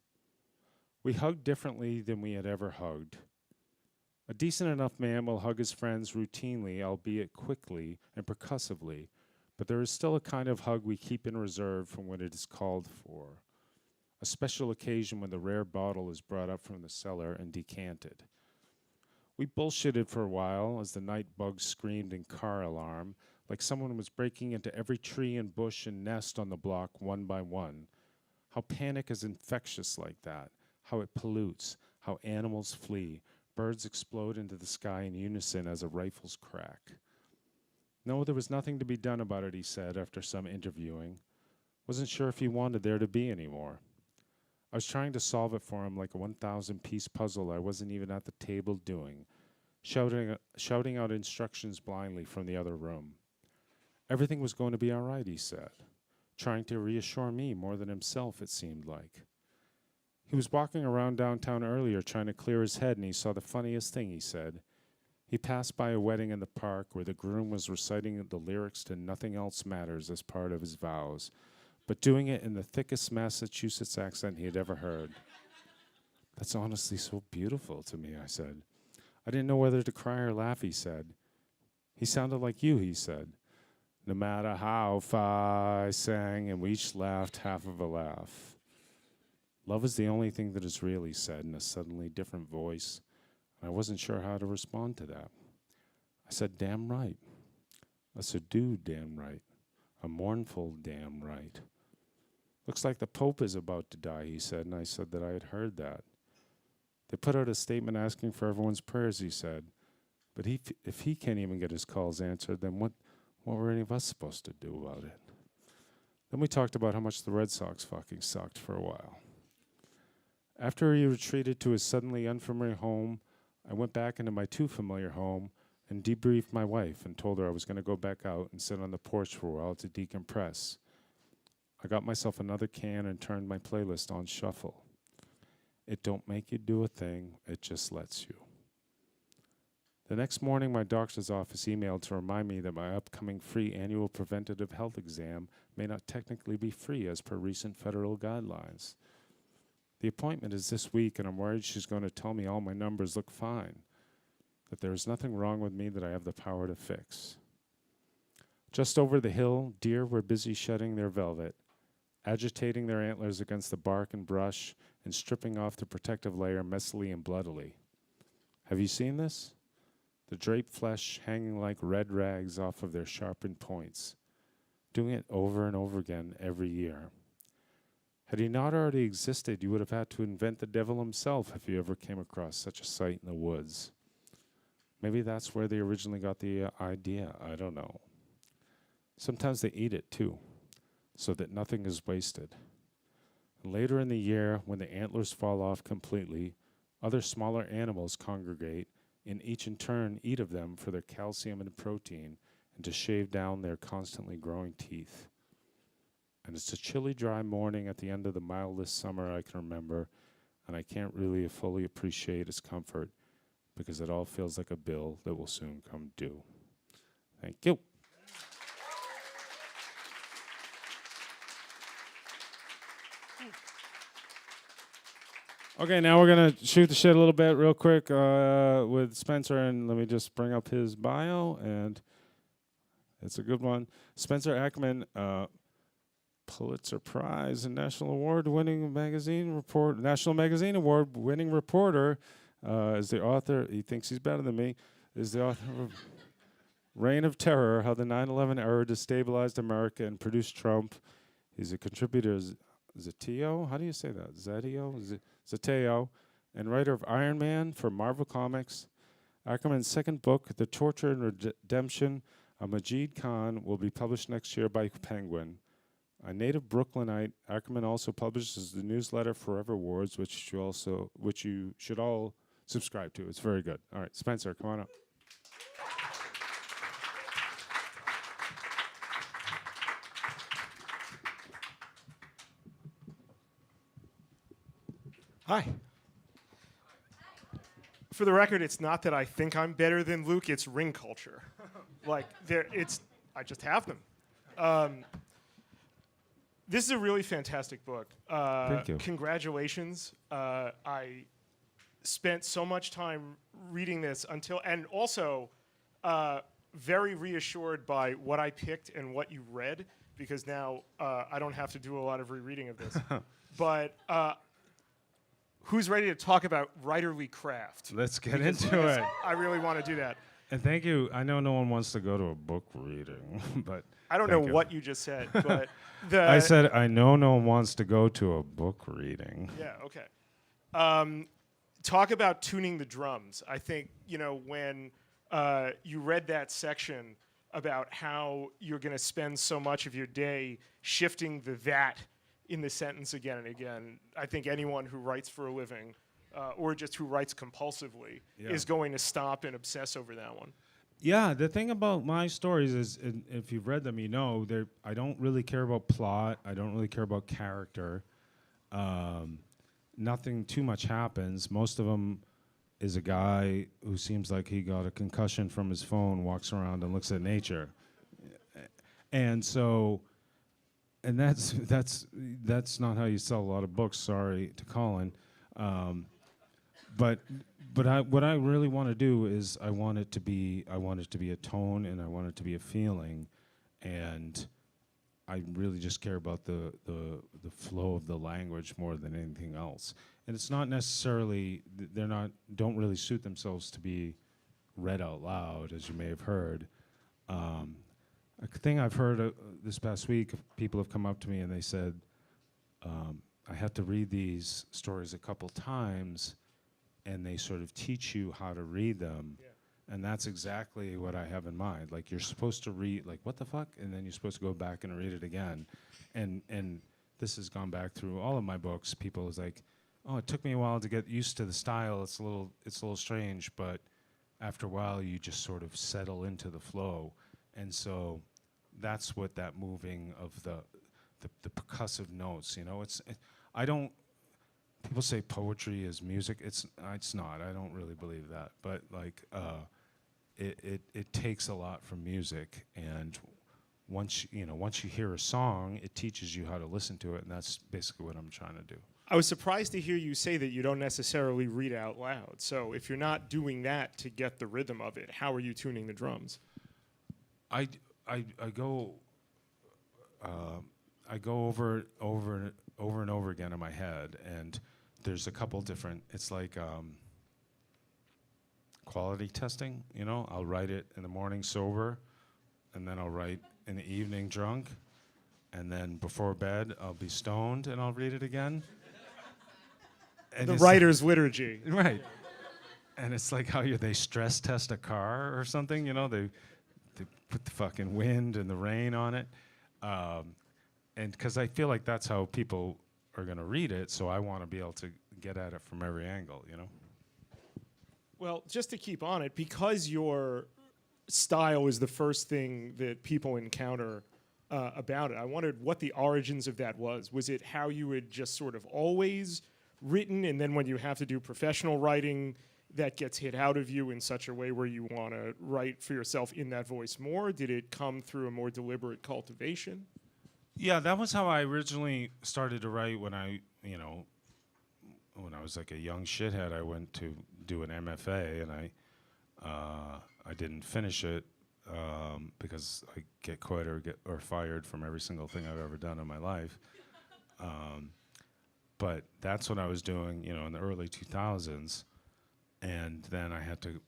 We hugged differently than we had ever hugged. A decent enough man will hug his friends routinely, albeit quickly and percussively, but there is still a kind of hug we keep in reserve from when it is called for. A special occasion when the rare bottle is brought up from the cellar and decanted. We bullshitted for a while as the night bugs screamed in car alarm, like someone was breaking into every tree and bush and nest on the block one by one. How panic is infectious like that, how it pollutes, how animals flee, birds explode into the sky in unison as a rifle's crack. No, there was nothing to be done about it, he said after some interviewing. Wasn't sure if he wanted there to be any more. I was trying to solve it for him like a 1,000-piece puzzle I wasn't even at the table doing, shouting out instructions blindly from the other room. Everything was going to be all right, he said, trying to reassure me more than himself, it seemed like. He was walking around downtown earlier trying to clear his head, and he saw the funniest thing, he said. He passed by a wedding in the park where the groom was reciting the lyrics to Nothing Else Matters as part of his vows, but doing it in the thickest Massachusetts accent he had ever heard. That's honestly so beautiful to me, I said. I didn't know whether to cry or laugh, he said. He sounded like you, he said. No matter how far I sang, and we each laughed half of a laugh. Love is the only thing that is real, he said in a suddenly different voice. I wasn't sure how to respond to that. I said, damn right. A subdued damn right. A mournful damn right. Looks like the Pope is about to die, he said, and I said that I had heard that. They put out a statement asking for everyone's prayers, he said. But if he can't even get his calls answered, then what were any of us supposed to do about it? Then we talked about how much the Red Sox fucking sucked for a while. After he retreated to his suddenly unfamiliar home, I went back into my too familiar home and debriefed my wife and told her I was going to go back out and sit on the porch for a while to decompress. I got myself another can and turned my playlist on shuffle. It don't make you do a thing, it just lets you. The next morning, my doctor's office emailed to remind me that my upcoming free annual preventative health exam may not technically be free as per recent federal guidelines. The appointment is this week, and I'm worried she's going to tell me all my numbers look fine, that there is nothing wrong with me that I have the power to fix. Just over the hill, deer were busy shedding their velvet, agitating their antlers against the bark and brush, and stripping off the protective layer messily and bloodily. Have you seen this? The draped flesh hanging like red rags off of their sharpened points, doing it over and over again every year. Had he not already existed, you would have had to invent the devil himself if you ever came across such a sight in the woods. Maybe that's where they originally got the idea. I don't know. Sometimes they eat it too, so that nothing is wasted. And later in the year, when the antlers fall off completely, other smaller animals congregate and each in turn eat of them for their calcium and protein and to shave down their constantly growing teeth. And it's a chilly, dry morning at the end of the mildest summer I can remember, and I can't really fully appreciate its comfort because it all feels like a bill that will soon come due. Thank you. Okay, now we're going to shoot the shit a little bit real quick with Spencer, and let me just bring up his bio, and it's a good one. Spencer Ackerman, Pulitzer Prize and National Magazine Award winning reporter, is the author, he thinks he's better than me, is the author of Reign of Terror, How the 9/11 Error Destabilized America and Produced Trump. He's a contributor, Zateo, how do you say that? Zateo, and writer of Iron Man for Marvel Comics. Ackerman's second book, The Torture and Redemption of Majid Khan, will be published next year by Penguin. A native Brooklynite, Ackerman also publishes the newsletter Forever Words, which you should all subscribe to. It's very good. All right, Spencer, come on up. Hi. For the record, it's not that I think I'm better than Luke, it's ring culture. I just have them. This is a really fantastic book. Thank you. Congratulations. I spent so much time reading this and also very reassured by what I picked and what you read, because now I don't have to do a lot of rereading of this. But who's ready to talk about writerly craft? Let's get into it. I really want to do that. And thank you. I know no one wants to go to a book reading, but I don't know what you just said, but I said I know no one wants to go to a book reading. Yeah, okay. Talk about tuning the drums. I think, when you read that section about how you're going to spend so much of your day shifting the that in the sentence again and again, I think anyone who writes for a living or just who writes compulsively is going to stop and obsess over that one. Yeah, the thing about my stories is, if you've read them, I don't really care about plot. I don't really care about character. Nothing too much happens. Most of them is a guy who seems like he got a concussion from his phone, walks around and looks at nature. And so, and that's not how you sell a lot of books. Sorry to Colin. But what I really want to do is I want it to be a tone, and I want it to be a feeling, and I really just care about the flow of the language more than anything else. And it's not necessarily don't really suit themselves to be read out loud, as you may have heard. A thing I've heard this past week, people have come up to me and they said, I had to read these stories a couple times, and they sort of teach you how to read them. Yeah. And that's exactly what I have in mind. Like, you're supposed to read, like, what the fuck? And then you're supposed to go back and read it again. And this has gone back through all of my books. People was like, oh, it took me a while to get used to the style. It's a little strange, but after a while you just sort of settle into the flow. And so that's what that moving of the percussive notes, people say poetry is music. It's not. I don't really believe that. But it takes a lot from music, and once you hear a song, it teaches you how to listen to it, and that's basically what I'm trying to do. I was surprised to hear you say that you don't necessarily read out loud. So if you're not doing that to get the rhythm of it, how are you tuning the drums? I I go over and over again in my head, and there's a couple different. It's like quality testing. You know, I'll write it in the morning sober, and then I'll write in the evening drunk, and then before bed I'll be stoned and I'll read it again. And The it's writer's liturgy. right. And it's like how they stress test a car or something. You know, they put the fucking wind and the rain on it. And because I feel like that's how people are going to read it, so I want to be able to get at it from every angle, you know? Well, just to keep on it, because your style is the first thing that people encounter about it, I wondered what the origins of that was. Was it how you had just sort of always written, and then when you have to do professional writing, that gets hit out of you in such a way where you want to write for yourself in that voice more? Did it come through a more deliberate cultivation? Yeah, that was how I originally started to write when I was like a young shithead. I went to do an MFA, and I didn't finish it because I get quit or fired from every single thing I've ever done in my life. But that's what I was doing, in the early 2000s. And then I had to,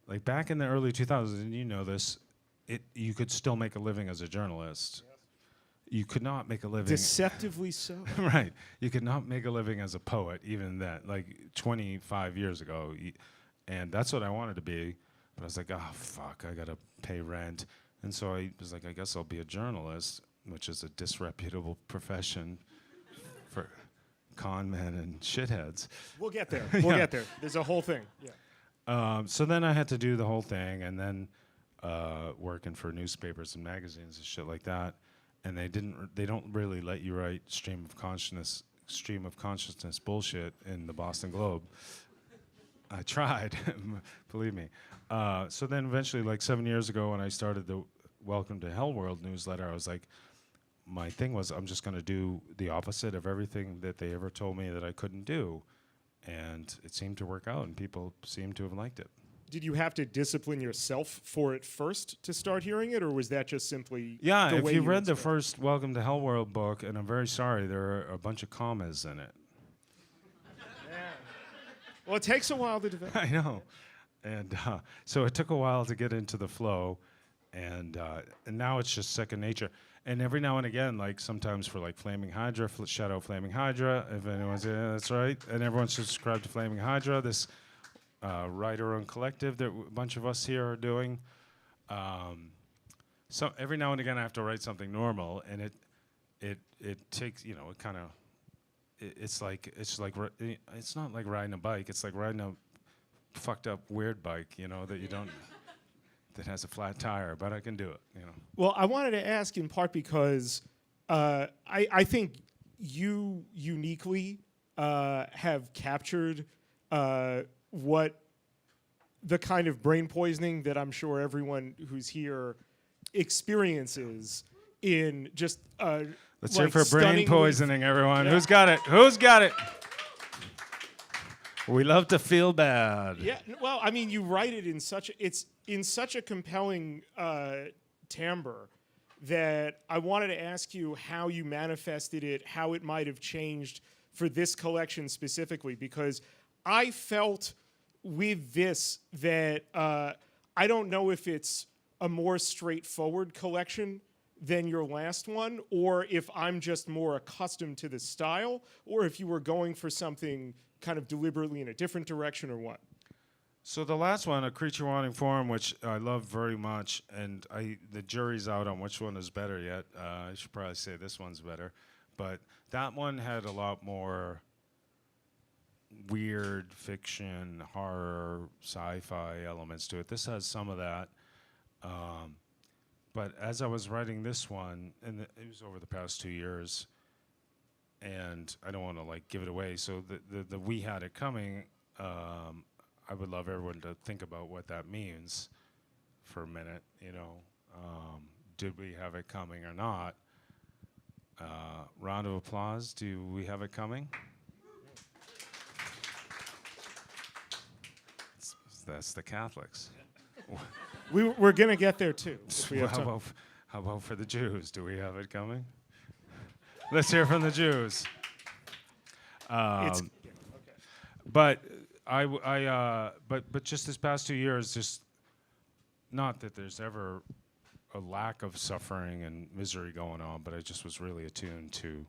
like back in the early 2000s, and you know this, you could still make a living as a journalist. You could not make a living. Deceptively so. Right. You could not make a living as a poet, even then, like 25 years ago. And that's what I wanted to be. But I was like, oh, fuck, I got to pay rent. And so I was like, I guess I'll be a journalist, which is a disreputable profession for con men and shitheads. We'll get there. We'll get there. There's a whole thing. Yeah. So then I had to do the whole thing, and then working for newspapers and magazines and shit like that. And they don't really let you write stream of consciousness bullshit in the Boston Globe. I tried, believe me. So then eventually, like 7 years ago, when I started the Welcome to Hell World newsletter, I was like, my thing was, I'm just going to do the opposite of everything that they ever told me that I couldn't do. And it seemed to work out, and people seemed to have liked it. Did you have to discipline yourself for it first to start hearing it, or was that just simply Yeah, the if way you read the inspired? first Welcome to Hell World book, and I'm very sorry, there are a bunch of commas in it. Well, it takes a while to develop. I know. And so it took a while to get into the flow, and now it's just second nature. And every now and again, like sometimes for like Flaming Hydra, shout out Flaming Hydra, if anyone's, that's right. And everyone should subscribe to Flaming Hydra, this writer-owned collective that a bunch of us here are doing. So every now and again I have to write something normal, and it takes, it kind of, it's not like riding a bike. It's like riding a fucked up weird bike, that you don't, that has a flat tire, but I can do it, Well, I wanted to ask in part because I think you uniquely have captured what the kind of brain poisoning that I'm sure everyone who's here experiences in just Let's like hear for brain stunningly- poisoning, everyone. Yeah. Who's got it? Who's got it? We love to feel bad. Yeah, well, I mean, you write it in such a compelling timbre that I wanted to ask you how you manifested it, how it might have changed for this collection specifically, because I felt with this that I don't know if it's a more straightforward collection than your last one, or if I'm just more accustomed to the style, or if you were going for something kind of deliberately in a different direction, or what? So the last one, A Creature Wanting Form, which I love very much, and the jury's out on which one is better yet. I should probably say this one's better. But that one had a lot more weird fiction, horror, sci-fi elements to it. This has some of that. But as I was writing this one, and it was over the past 2 years, and I don't want to like give it away. So the We Had It Coming, I would love everyone to think about what that means for a minute. Did we have it coming or not? Round of applause. Do we have it coming? That's the Catholics. We're gonna get there too. If we have How time. about, how about for the Jews? Do we have it coming? Let's hear from the Jews. It's But but just this past 2 years, just not that there's ever a lack of suffering and misery going on, but I just was really attuned to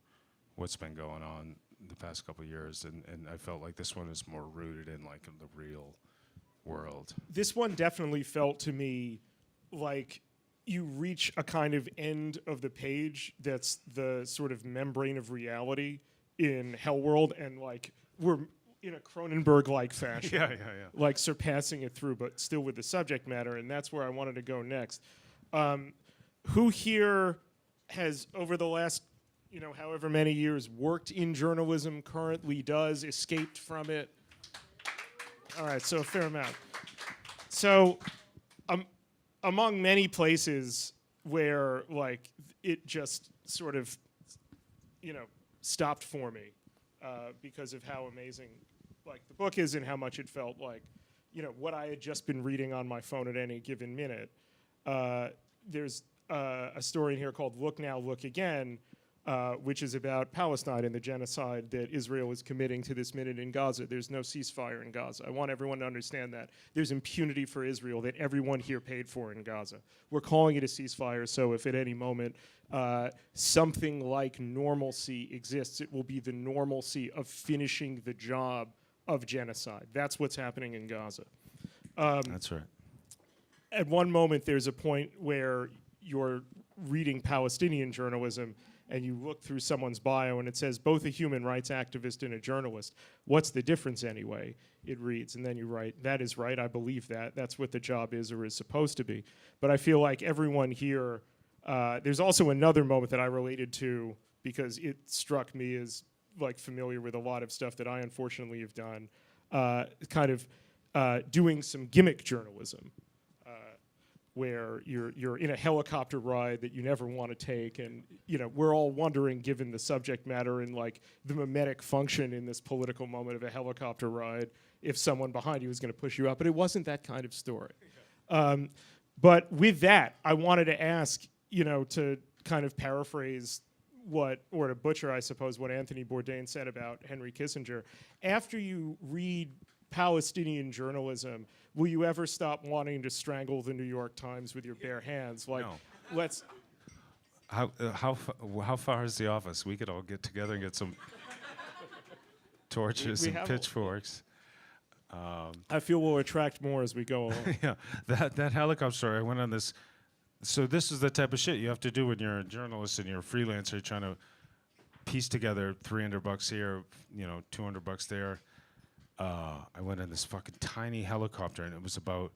what's been going on the past couple of years, and I felt like this one is more rooted in like in the real world. This one definitely felt to me like you reach a kind of end of the page that's the sort of membrane of reality in Hellworld, and like we're in a Cronenberg-like fashion. Yeah. Like surpassing it through, but still with the subject matter, and that's where I wanted to go next. Who here has, over the last, however many years, worked in journalism, currently does, escaped from it? All right, so a fair amount. So, among many places where, like, it just sort of, stopped for me because of how amazing, like, the book is and how much it felt like, what I had just been reading on my phone at any given minute. There's a story in here called Look Now, Look Again, which is about Palestine and the genocide that Israel is committing to this minute in Gaza. There's no ceasefire in Gaza. I want everyone to understand that. There's impunity for Israel that everyone here paid for in Gaza. We're calling it a ceasefire, so if at any moment something like normalcy exists, it will be the normalcy of finishing the job of genocide. That's what's happening in Gaza. That's right. At one moment, there's a point where you're reading Palestinian journalism and you look through someone's bio and it says both a human rights activist and a journalist. What's the difference anyway? It reads, and then you write, that is right, I believe that. That's what the job is or is supposed to be. But I feel like everyone here, there's also another moment that I related to because it struck me as like familiar with a lot of stuff that I unfortunately have done, doing some gimmick journalism. Where you're in a helicopter ride that you never want to take, and we're all wondering, given the subject matter and like the mimetic function in this political moment of a helicopter ride, if someone behind you is going to push you up. But it wasn't that kind of story. But with that, I wanted to ask, to kind of paraphrase or to butcher, I suppose, what Anthony Bourdain said about Henry Kissinger. After you read Palestinian journalism, will you ever stop wanting to strangle the New York Times with your bare hands? Like, No. let's. How far is the office? We could all get together and get some torches We and have pitchforks. I feel we'll attract more as we go along. Yeah, that helicopter story. I went on this. So this is the type of shit you have to do when you're a journalist and you're a freelancer. You're trying to piece together $300 here, $200 there. I went in this fucking tiny helicopter, and it was about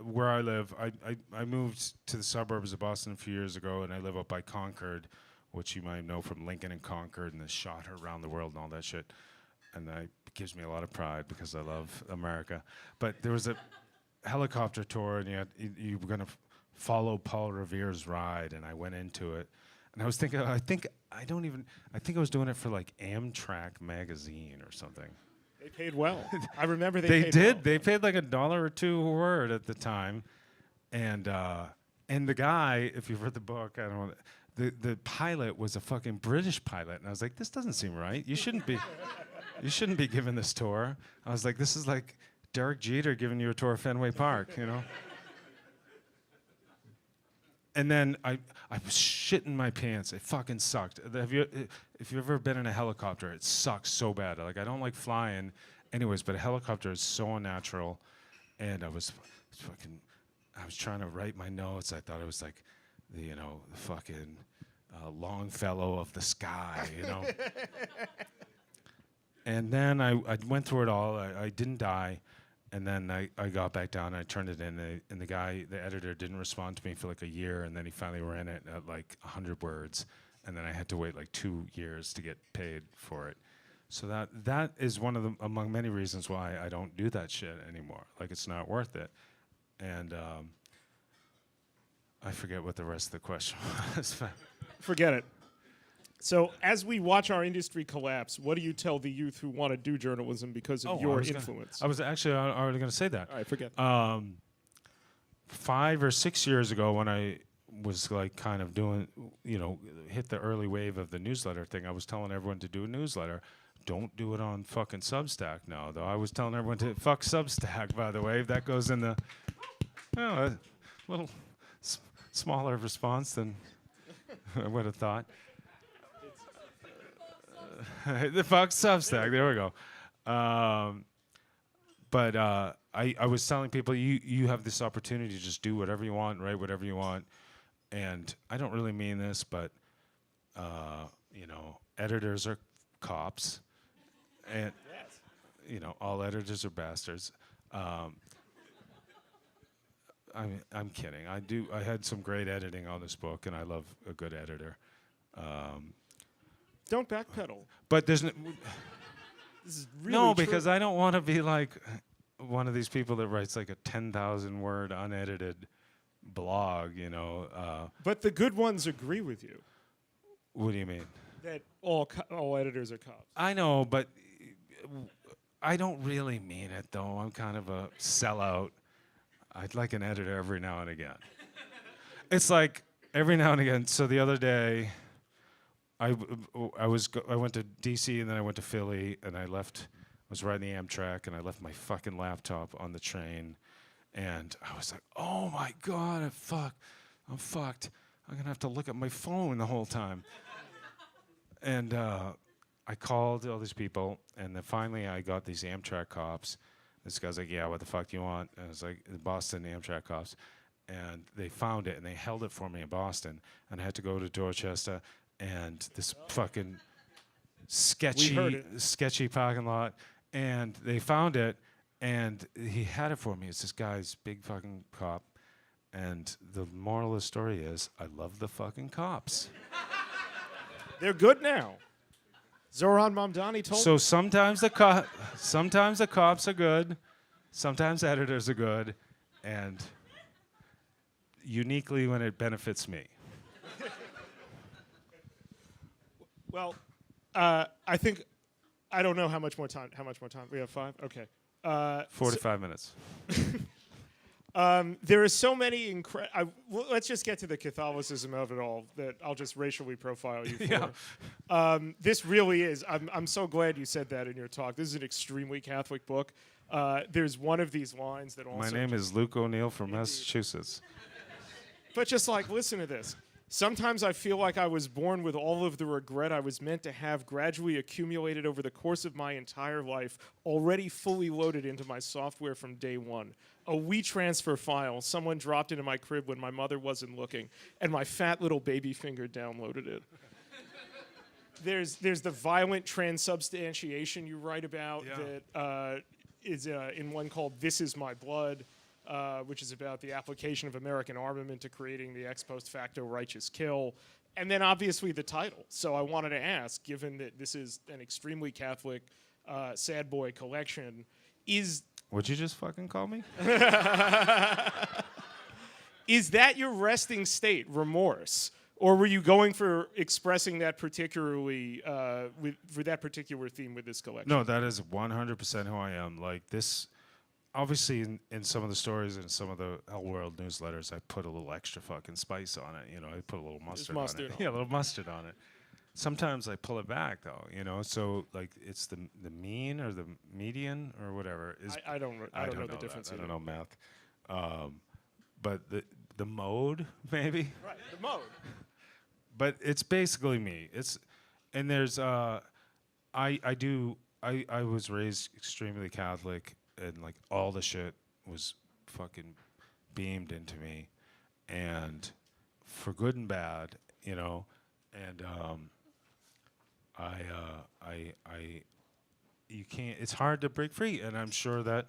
where I live. I moved to the suburbs of Boston a few years ago, and I live up by Concord, which you might know from Lincoln and Concord and the shot around the world and all that shit. And that gives me a lot of pride because I love America. But there was a helicopter tour, and you were gonna follow Paul Revere's ride, and I went into it. And I was thinking, I think I was doing it for like Amtrak magazine or something. They paid well. I remember They paid did. well. They paid like $1 or $2 a word at the time. And the guy, if you've read the book, I don't know, the pilot was a fucking British pilot. And I was like, this doesn't seem right. You shouldn't be giving this tour. I was like, this is like Derek Jeter giving you a tour of Fenway Park, And then I was shitting my pants. It fucking sucked. If you've ever been in a helicopter, it sucks so bad. Like, I don't like flying anyways, but a helicopter is so unnatural. And I was trying to write my notes. I thought it was like the fucking Longfellow of the sky, And then I went through it all. I didn't die. And then I got back down, and I turned it in, and the editor didn't respond to me for like a year, and then he finally ran it at like 100 words, and then I had to wait like 2 years to get paid for it. So that is one of the, among many reasons why I don't do that shit anymore. Like, it's not worth it. And I forget what the rest of the question was. Forget it. So, as we watch our industry collapse, what do you tell the youth who want to do journalism because of Oh, your influence? I was actually already going to say that. All right, forget. 5 or 6 years ago, when I was like kind of doing, hit the early wave of the newsletter thing, I was telling everyone to do a newsletter. Don't do it on fucking Substack now, though. I was telling everyone to fuck Substack, by the way. That goes in the a little smaller response than I would have thought. The fuck Substack. There we go. But I was telling people, you have this opportunity to just do whatever you want, write whatever you want. And I don't really mean this, but, editors are cops. And, all editors are bastards. I'm kidding. I had some great editing on this book, and I love a good editor. Don't backpedal. But there's This is really no, true. because I don't want to be like one of these people that writes like a 10,000 word unedited blog, But the good ones agree with you What do you mean? that all editors are cops. I know, but I don't really mean it, though. I'm kind of a sellout. I'd like an editor every now and again. It's like every now and again. So the other day, I went to DC and then I went to Philly and I was riding the Amtrak and I left my fucking laptop on the train, and I was like, oh my God, I'm fucked. I'm gonna have to look at my phone the whole time. And I called all these people, and then finally I got these Amtrak cops. This guy's like, yeah, what the fuck do you want? And I was like, the Boston Amtrak cops. And they found it, and they held it for me in Boston. And I had to go to Dorchester, and this fucking sketchy parking lot. And they found it, and he had it for me. It's this guy's big fucking cop. And the moral of the story is, I love the fucking cops. They're good now. Zoran Mamdani told So sometimes the cops are good, sometimes editors are good, and uniquely when it benefits me. Well, I think I don't know how much more time. We have 5. Okay. 45 minutes. There are so many let's just get to the Catholicism of it all that I'll just racially profile you for. Yeah. This really is. I'm so glad you said that in your talk. This is an extremely Catholic book. There's one of these lines that also. My name is Luke O'Neill from Massachusetts. But just like, listen to this. Sometimes I feel like I was born with all of the regret I was meant to have gradually accumulated over the course of my entire life, already fully loaded into my software from day one. A WeTransfer file someone dropped into my crib when my mother wasn't looking, and my fat little baby finger downloaded it. There's the violent transubstantiation you write about that is in one called This Is My Blood, which is about the application of American armament to creating the ex post facto righteous kill. And then obviously the title. So I wanted to ask, given that this is an extremely Catholic sad boy collection, Would you just fucking call me? is that your resting state, remorse? Or were you going for expressing that particularly, for that particular theme with this collection? No, that is 100% who I am. Like this, obviously in some of the stories and some of the Hell World newsletters, I put a little extra fucking spice on it. I put a little mustard on mustard it. on Yeah, a little mustard on it. Sometimes I pull it back though, so like it's the mean or the median or whatever is. I don't know the difference. I don't know math, but the mode maybe. Right, the mode. But it's basically me. There's I was raised extremely Catholic, and like all the shit was fucking beamed into me, and for good and bad, and you can't. It's hard to break free, and I'm sure that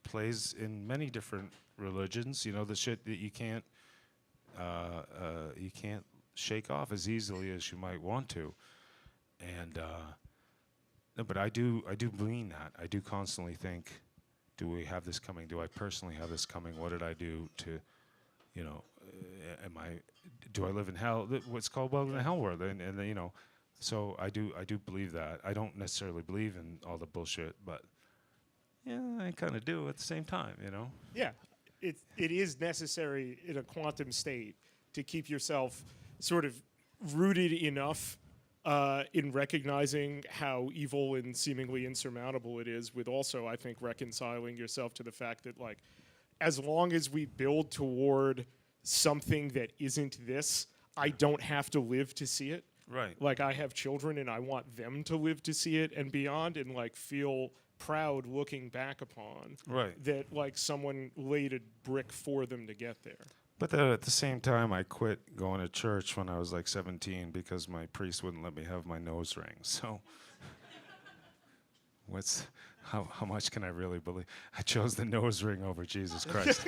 plays in many different religions. The shit that you can't shake off as easily as you might want to, and no, but I do mean that. I do constantly think, do we have this coming? Do I personally have this coming? What did I do to do I live in hell? What's called welcome to hell world, and you know, so I do believe that. I don't necessarily believe in all the bullshit, but yeah, I kind of do at the same time, you know. Yeah, it is necessary in a quantum state to keep yourself sort of rooted enough in recognizing how evil and seemingly insurmountable it is, with also, I think, reconciling yourself to the fact that, like, as long as we build toward something that isn't this, I don't have to live to see it. Right. Like, I have children and I want them to live to see it and beyond, and like feel proud looking back upon Right. that, like, someone laid a brick for them to get there. But then at the same time, I quit going to church when I was like 17 because my priest wouldn't let me have my nose ring. So, how much can I really believe? I chose the nose ring over Jesus Christ.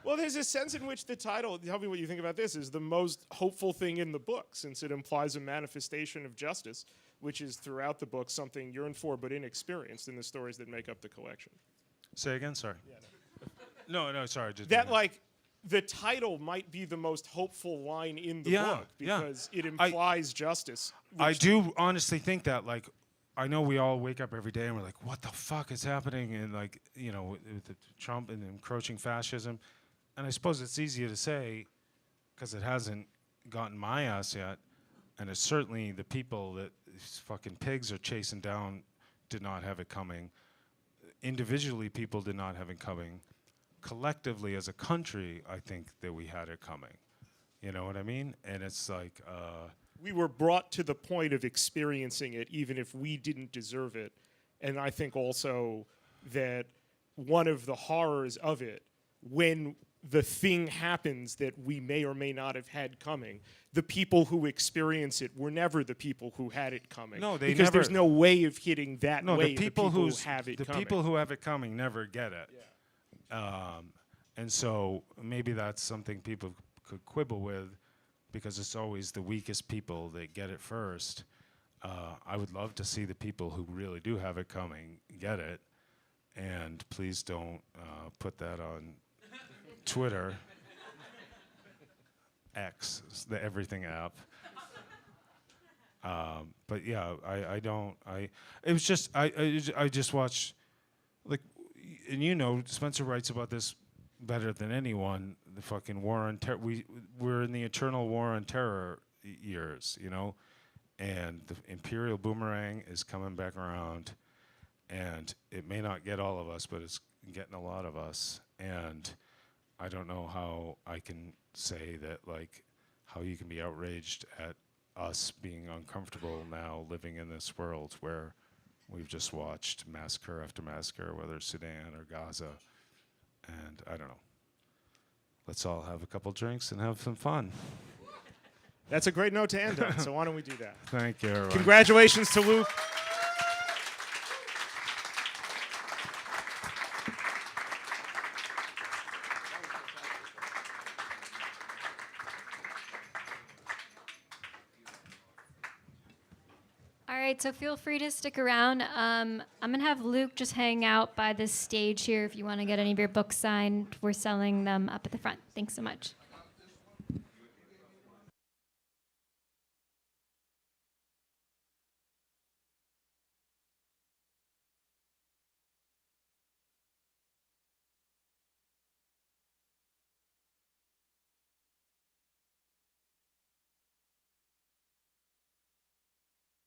Well, there's a sense in which the title, tell me what you think about this, is the most hopeful thing in the book, since it implies a manifestation of justice, which is throughout the book something yearned for but inexperienced in the stories that make up the collection. Say again, sorry. No, sorry. Just That, like, the title might be the most hopeful line in the Yeah, book yeah. because it implies justice. I which- do honestly think that, like, I know we all wake up every day and we're like, what the fuck is happening? And, like, you know, with the Trump and encroaching fascism. And I suppose it's easier to say because it hasn't gotten my ass yet. And it's certainly the people that these fucking pigs are chasing down did not have it coming. Individually, people did not have it coming. Collectively, as a country, I think that we had it coming. You know what I mean? And it's like, we were brought to the point of experiencing it even if we didn't deserve it. And I think also that one of the horrors of it, when the thing happens that we may or may not have had coming, the people who experience it were never the people who had it coming. No, they because never- there's no way of hitting that no, way the people who who's have it the coming. people who have it coming never get it. And so maybe that's something people could quibble with, because it's always the weakest people that get it first. I would love to see the people who really do have it coming get it, and please don't put that on Twitter, X, the everything app. But yeah, it was just I just watched, like, and you know, Spencer writes about this better than anyone. The fucking war on terror. We're in the eternal war on terror years, you know, and the imperial boomerang is coming back around, and it may not get all of us, but it's getting a lot of us. And I don't know how I can say that, like, how you can be outraged at us being uncomfortable now living in this world where we've just watched massacre after massacre, whether it's Sudan or Gaza. And I don't know. Let's all have a couple drinks and have some fun. That's a great note to end on, so why don't we do that? Thank you, everyone. Congratulations to Luke. All right, so feel free to stick around. I'm going to have Luke just hang out by this stage here if you want to get any of your books signed. We're selling them up at the front. Thanks so much.